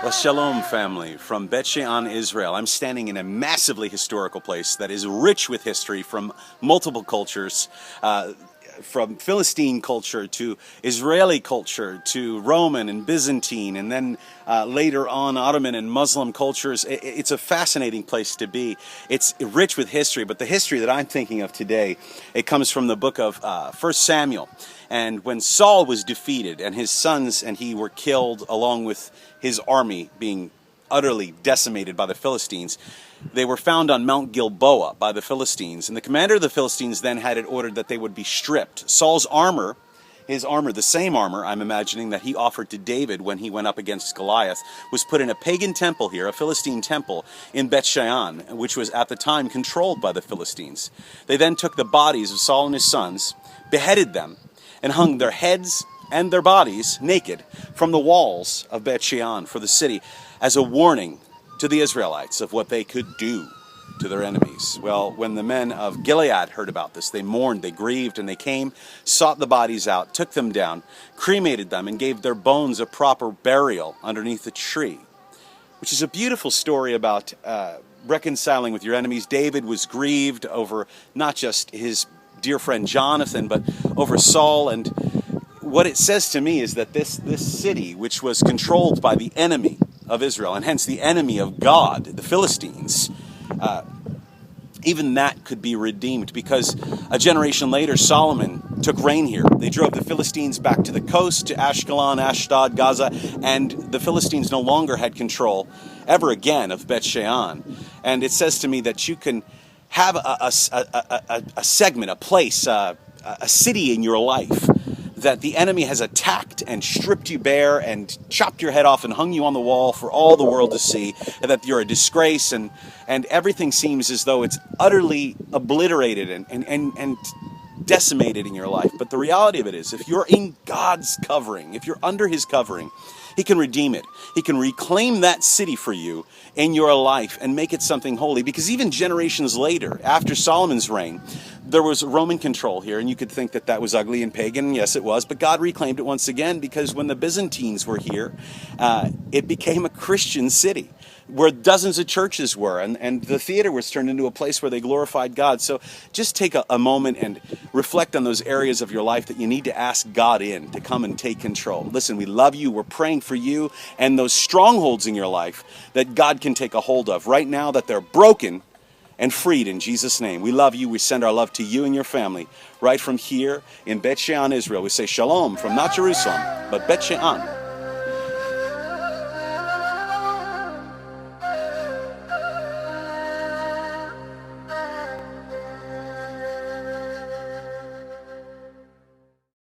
Well, Shalom, family, from Beit, Israel. I'm standing in a massively historical place that is rich with history from multiple cultures, from Philistine culture to Israeli culture to Roman and Byzantine, and then later on Ottoman and Muslim cultures. It's a fascinating place to be. It's rich with history, but the history that I'm thinking of today, it comes from the book of 1 Samuel. And when Saul was defeated and his sons and he were killed along with his army being utterly decimated by the Philistines, they were found on Mount Gilboa by the Philistines. And the commander of the Philistines then had it ordered that they would be stripped. Saul's armor, his armor, the same armor, I'm imagining, that he offered to David when he went up against Goliath, was put in a pagan temple here, a Philistine temple in Beit, which was at the time controlled by the Philistines. They then took the bodies of Saul and his sons, beheaded them, and hung their heads and their bodies naked from the walls of Beit for the city as a warning to the Israelites of what they could do to their enemies. Well, when the men of Gilead heard about this, they mourned, they grieved, and they came, sought the bodies out, took them down, cremated them, and gave their bones a proper burial underneath a tree, which is a beautiful story about reconciling with your enemies. David was grieved over not just his dear friend Jonathan, but over Saul. And what it says to me is that this city, which was controlled by the enemy of Israel, and hence the enemy of God, the Philistines, even that could be redeemed, because a generation later Solomon took reign here. They drove the Philistines back to the coast, to Ashkelon, Ashdod, Gaza, and the Philistines no longer had control ever again of Beit Shean. And it says to me that you can have a segment, a place, a city in your life that the enemy has attacked and stripped you bare and chopped your head off and hung you on the wall for all the world to see, and that you're a disgrace, and everything seems as though it's utterly obliterated and decimated in your life. But the reality of it is, if you're in God's covering, if you're under his covering, he can redeem it. He can reclaim that city for you in your life and make it something holy. Because even generations later, after Solomon's reign, there was Roman control here, and you could think that that was ugly and pagan. Yes, it was, but God reclaimed it once again, because when the Byzantines were here, it became a Christian city where dozens of churches were, and the theater was turned into a place where they glorified God. So just take a moment and reflect on those areas of your life that you need to ask God in to come and take control. Listen, we love you. We're praying for you and those strongholds in your life that God can take a hold of right now, that they're broken and freed in Jesus' name. We love you. We send our love to you and your family right from here in Beit Shean, Israel. We say shalom from not Jerusalem, but Beit Shean.